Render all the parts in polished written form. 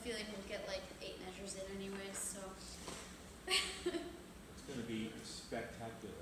feel like we'll get like 8 measures in anyway, so. It's going to be spectacular.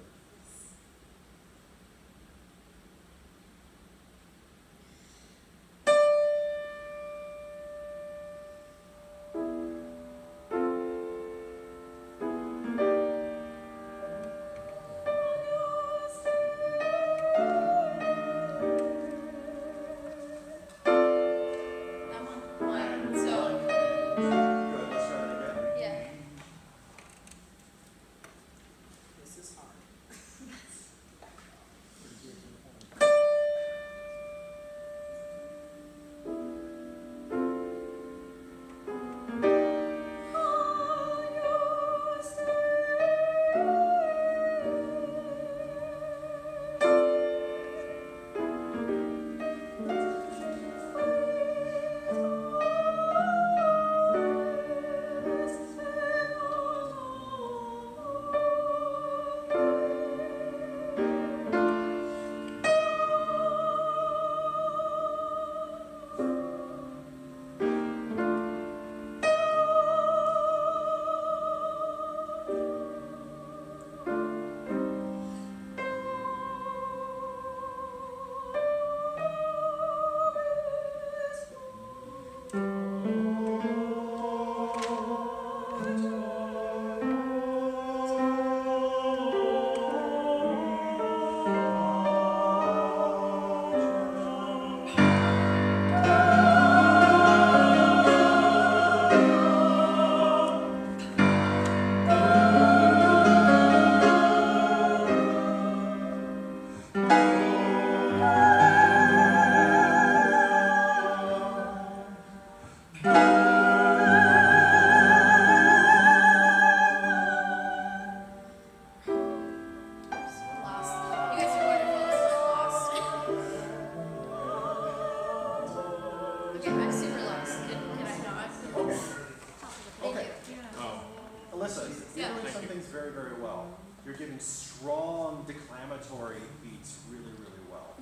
Alyssa, you're doing some things very, very well. You're giving strong declamatory beats really, really well.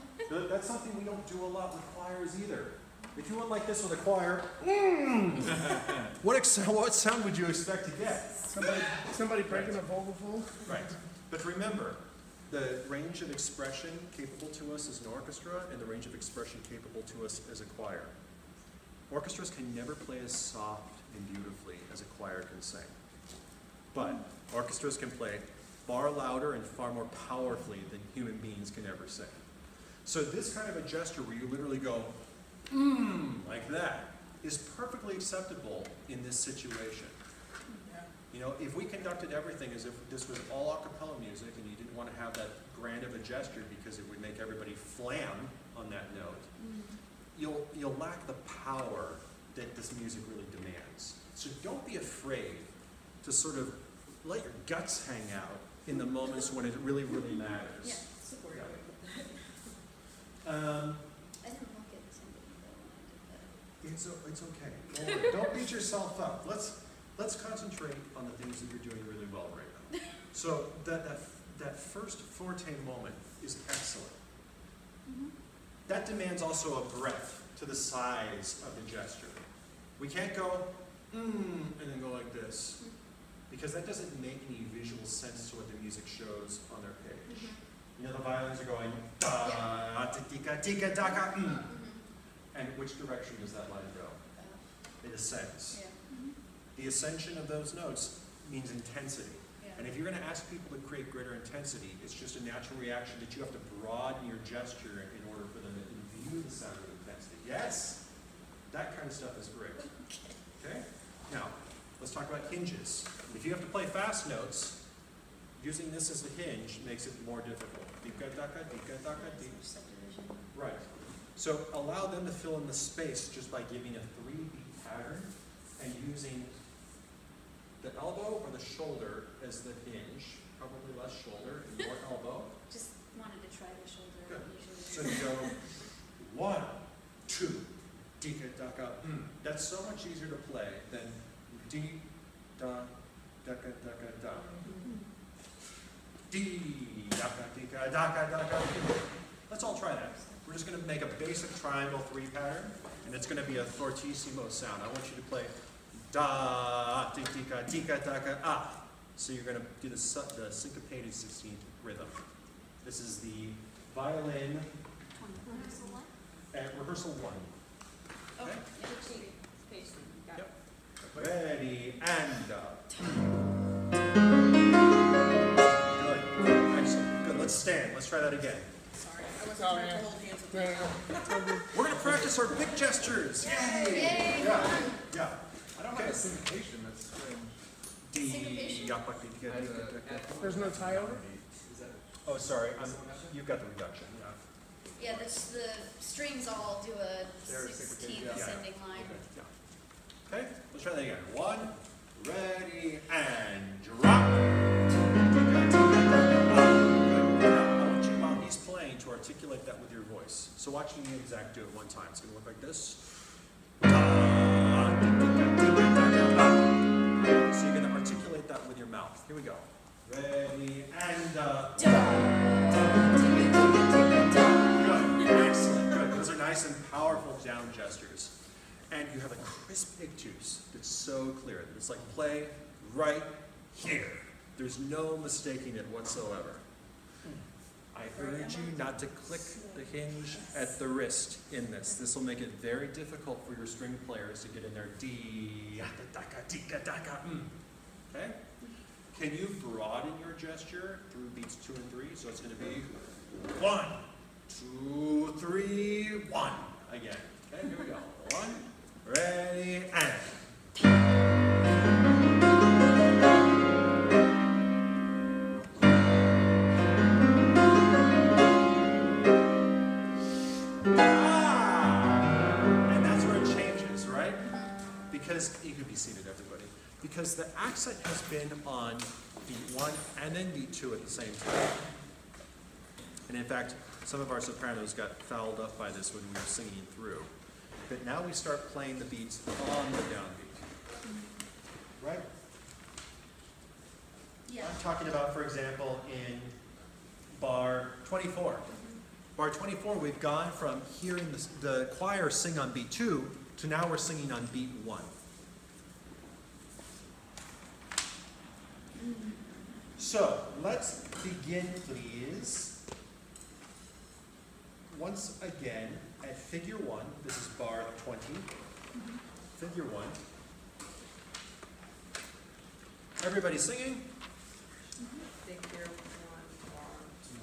That's something we don't do a lot with choirs either. If you went like this with a choir, what sound would you expect to get? Somebody breaking a vocal fold? Right. But remember, the range of expression capable to us as an orchestra and the range of expression capable to us as a choir. Orchestras can never play as soft and beautifully as a choir can sing. But orchestras can play far louder and far more powerfully than human beings can ever sing. So this kind of a gesture where you literally go, like that, is perfectly acceptable in this situation. You know, if we conducted everything as if this was all a cappella music and you didn't want to have that grand of a gesture because it would make everybody flam on that note, you'll lack the power that this music really demands. So don't be afraid to sort of let your guts hang out in the moments when it really, really matters. Yeah, support. Yeah. I didn't look at somebody though when I did that. It's okay. Don't worry. Don't beat yourself up. Let's concentrate on the things that you're doing really well right now. So that first forte moment is excellent. That demands also a breadth to the size of the gesture. We can't go, and then go like this, because that doesn't make any visual sense to what the music shows on their page. You know, the violins are going, da, tika, tika, daka, And which direction does that line go? It ascends. Yeah. The ascension of those notes means intensity. Yeah. And if you're going to ask people to create greater intensity, it's just a natural reaction that you have to broaden your gesture in order for them to imbue the sound of intensity. Yes, that kind of stuff is great. Okay? Now, let's talk about hinges. If you have to play fast notes, using this as a hinge makes it more difficult. Dika, daka, dika, daka, dika. Right. So allow them to fill in the space just by giving a 3-beat pattern and using the elbow or the shoulder as the hinge. Probably less shoulder and more elbow. Just wanted to try the shoulder. Good. So Usually. you go 1, 2, dika, daka, That's so much easier to play than di, da, daka, daka, da. Di, daka, dika, daka, daka. Let's all try that. We're just going to make a basic triangle 3 pattern, and it's going to be a fortissimo sound. I want you to play da, tika, tika, taka, ah. So you're going to do the syncopated 16th rhythm. This is the violin at rehearsal 1. Okay? Yep. Ready, and good. Excellent. Good. Let's stand. Let's try that again. Sorry, I wasn't trying to hold hands with you. We're going to practice our big gestures. Yay! Yay! Yeah. Yeah. I don't have a syncopation, that's strange. D. Syncopation? There's no tie over? Oh, sorry. You've got the reduction. Yeah, the strings all do a 16th yeah. ascending line. Okay, let's try that again. 1, ready, and drop. Good. Now, I want you, while he's playing, to articulate that with your voice. So watch me exact do it one time. It's going to look like this. So you're going to articulate that with your mouth. Here we go. Ready, and good. Excellent. Good. Those are nice and powerful down gestures. And you have a crisp ictus that's so clear. It's like play right here. There's no mistaking it whatsoever. I urge you not to click the hinge at the wrist in this. This will make it very difficult for your string players to get in there. D, daka, tika, daka, Okay? Can you broaden your gesture through beats 2 and 3? So it's going to be 1, 2, 3, 1. Again. Okay, here we go. 1, ready, and. And that's where it changes, right? Because, you could be seated, everybody. Because the accent has been on beat 1 and then beat 2 at the same time. And in fact, some of our sopranos got fouled up by this when we were singing through. But now we start playing the beats on the downbeat. Right? Yeah. I'm talking about, for example, in bar 24. Bar 24, we've gone from hearing the choir sing on beat 2 to now we're singing on beat 1. So, let's begin, please. Once again, at figure 1, this is bar 20, figure 1. Everybody singing? Figure 1,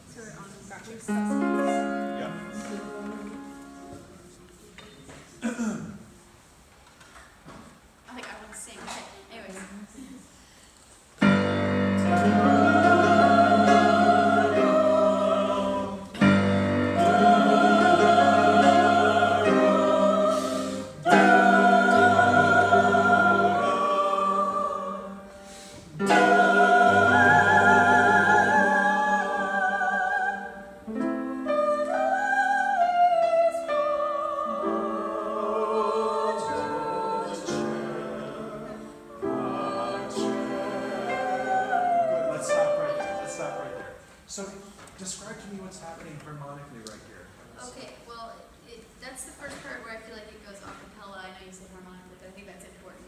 So we're on Gotcha. Yeah. I think I want to sing. Okay, anyways. So, describe to me what's happening harmonically right here. Okay, well, that's the first part where I feel like it goes a cappella. I know you said harmonically, but I think that's important.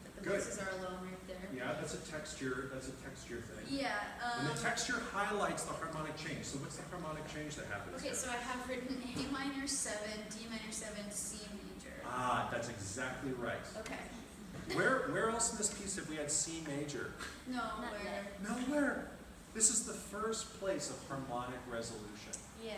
That the Good. voices are alone right there. Yeah, that's a texture thing. Yeah. And the texture highlights the harmonic change. So what's the harmonic change that happens Okay, there? so I have written A minor 7, D minor 7, C major. Ah, that's exactly right. Okay. Where else in this piece have we had C major? No, Not where? yet. Nowhere. This is the first place of harmonic resolution. Yeah.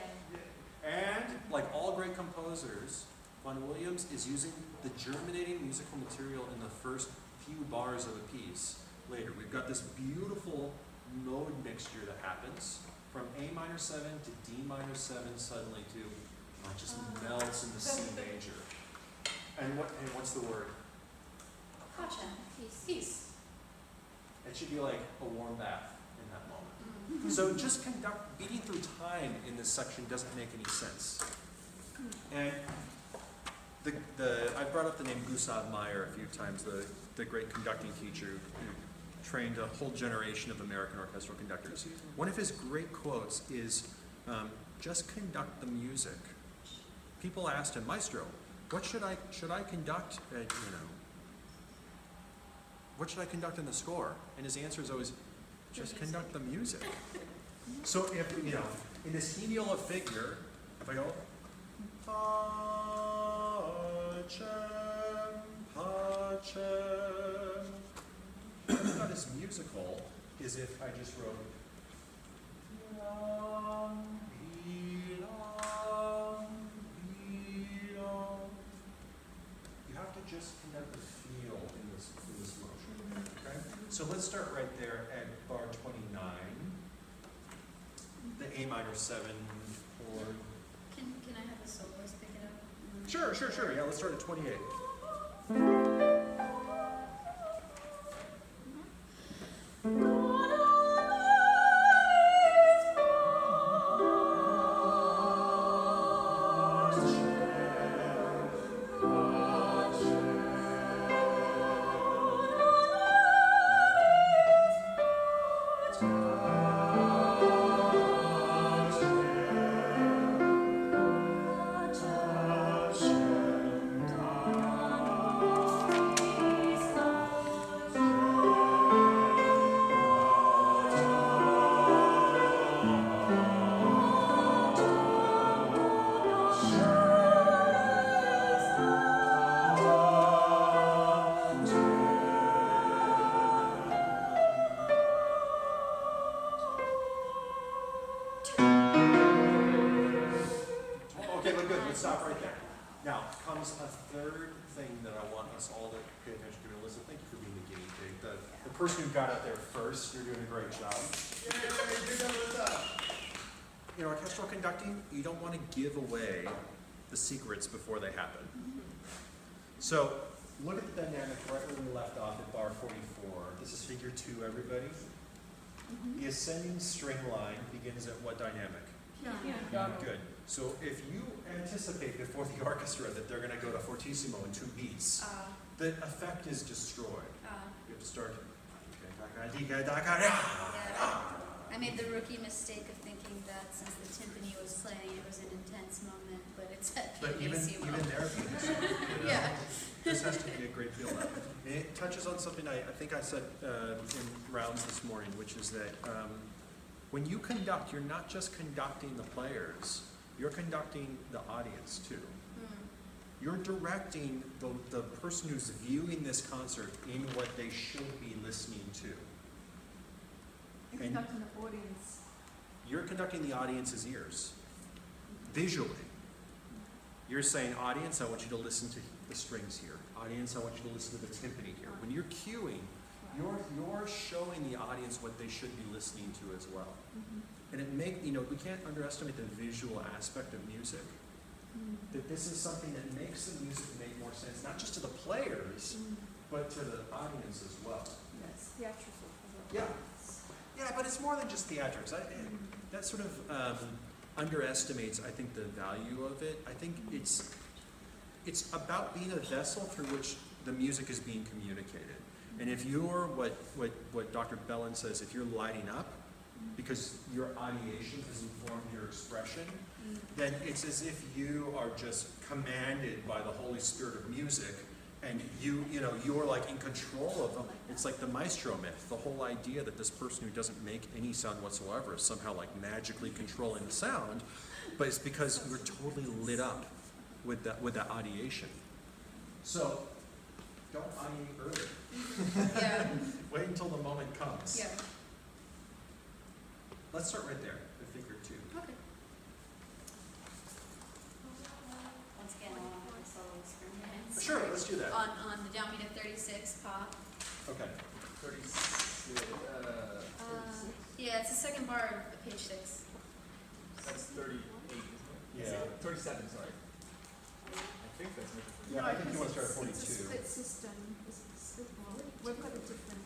And, like all great composers, Vaughan Williams is using the germinating musical material in the first few bars of a piece. Later, we've got this beautiful mode mixture that happens from A minor 7 to D minor 7 suddenly to it just melts into C major. And what's the word? Gotcha. Peace. Peace. It should be like a warm bath in that moment. Mm-hmm. So just beating through time in this section doesn't make any sense. And I've brought up the name Gustav Meyer a few times, the great conducting teacher who trained a whole generation of American orchestral conductors. One of his great quotes is, Just conduct the music. People asked him, Maestro, what should I conduct what should I conduct in the score? And his answer is always, just conduct the music. So if, in this hemiola figure, if I go, Pacem, Pacem, what's not as musical is if I just wrote, Belong, belong, belong. You have to just conduct the feel in this motion. Okay? So let's start right there at bar 29. The A minor 7 chord. Can I have the soloist pick it up? Sure. Yeah, let's start at 28. Stop right there. Now comes a third thing that I want us all to pay attention to. Alyssa, thank you for being the guinea pig. The person who got out there first, you're doing a great job. Orchestral conducting, you don't want to give away the secrets before they happen. So look at the dynamic right where we left off at bar 44. This is figure 2, everybody. The ascending string line begins at what dynamic? Yeah. Good. So if you anticipate before the orchestra that they're going to go to fortissimo in 2 beats, the effect is destroyed. You have to start. I made the rookie mistake of thinking that since the timpani was playing, it was an intense moment, but it's at But even there, Yeah. this has to be a great feel. It touches on something I think I said in rounds this morning, which is that when you conduct, you're not just conducting the players, you're conducting the audience too. You're directing the person who's viewing this concert in what they should be listening to. You're conducting the audience. You're conducting the audience's ears, visually. You're saying, audience, I want you to listen to the strings here. Audience, I want you to listen to the timpani here. When you're cueing, you're showing the audience what they should be listening to as well. And we can't underestimate the visual aspect of music. That this is something that makes the music make more sense, not just to the players, but to the audience as well. Yes, theatrical as well. Yeah, but it's more than just theatrics. That sort of underestimates, I think, the value of it. I think it's about being a vessel through which the music is being communicated. And if you're what Dr. Bellin says, if you're lighting up because your ideation has informed your expression, then it's as if you are just commanded by the Holy Spirit of music, and you're like in control of them. It's like the maestro myth, the whole idea that this person who doesn't make any sound whatsoever is somehow like magically controlling the sound, but it's because we're totally lit up with that ideation. So don't ideate early. Yeah. Wait until the moment comes. Yeah. Let's start right there, the figure 2. Okay. Once again, I want to solo experiments. Sure, let's do that. On the down beat of 36, pop. Okay. 36. Yeah, it's the second bar of page 6. That's 38, isn't it? Yeah. 37, sorry. I think that's maybe 37. Yeah, I think you want to start at It's a 42. split system. It's a split one. We've got a different.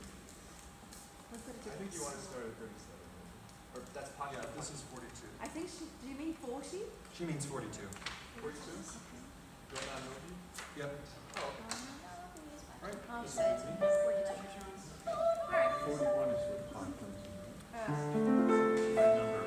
I think you want to start at 37. Or that's pocket. Yeah, this is 42. I think do you mean 40? She means 42. 42? Do you want that Yep. Oh, okay. Right. Oh, This so is it's me. 42 drums. Alright. 41 is for conference. Right number.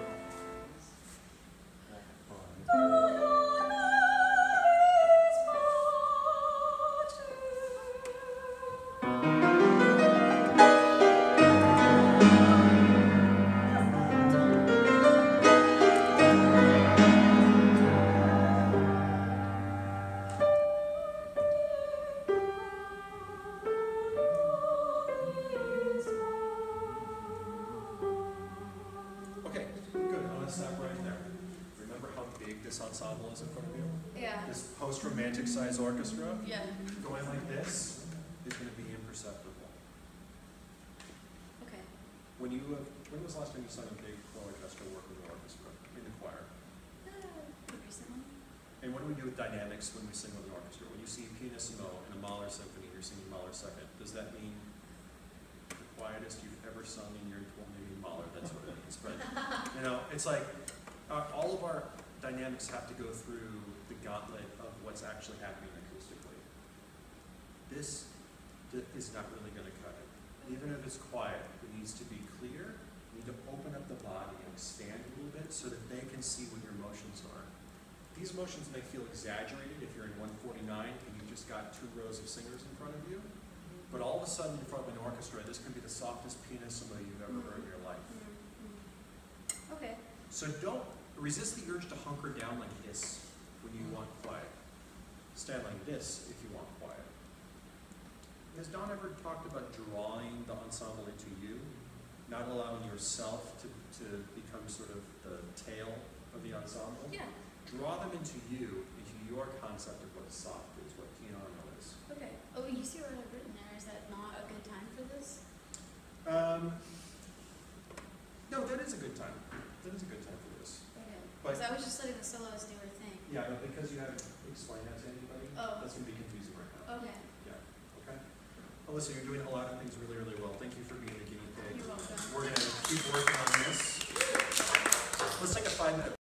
ensemble is in front of you, Yeah. this post-romantic size orchestra, Yeah. going like this is going to be imperceptible. Okay. When was the last time you saw a big orchestra work with an orchestra in the choir? Pretty recently. And what do we do with dynamics when we sing with an orchestra? When you see pianissimo in a Mahler symphony, you're singing Mahler second. Does that mean the quietest you've ever sung in your, well, maybe Mahler, that's what it means. But, you know, it's like all of our dynamics have to go through the gauntlet of what's actually happening acoustically. This is not really going to cut it. Even if it's quiet, it needs to be clear. You need to open up the body and expand a little bit so that they can see what your emotions are. These emotions may feel exaggerated if you're in 149 and you've just got 2 rows of singers in front of you. But all of a sudden in front of an orchestra, this can be the softest pianissimo you've ever heard in your life. Okay. So don't resist the urge to hunker down like this when you want quiet. Stand like this if you want quiet. Has Dawn ever talked about drawing the ensemble into you? Not allowing yourself to become sort of the tail of the ensemble? Yeah. Draw them into you, into your concept of what soft is, what piano is. Okay. Oh, you see what I've written there? Is that not a good time for this? No, that is a good time. That is a good time for this. Okay. But- Because I was just letting the soloist do her thing. Yeah, but because you haven't explained that to anybody, Oh. that's going to be confusing right now. Okay. Yeah, okay? Alyssa, you're doing a lot of things really, really well. Thank you for being a guinea pig. You're welcome. We're going to keep working on this. Let's take a 5-minute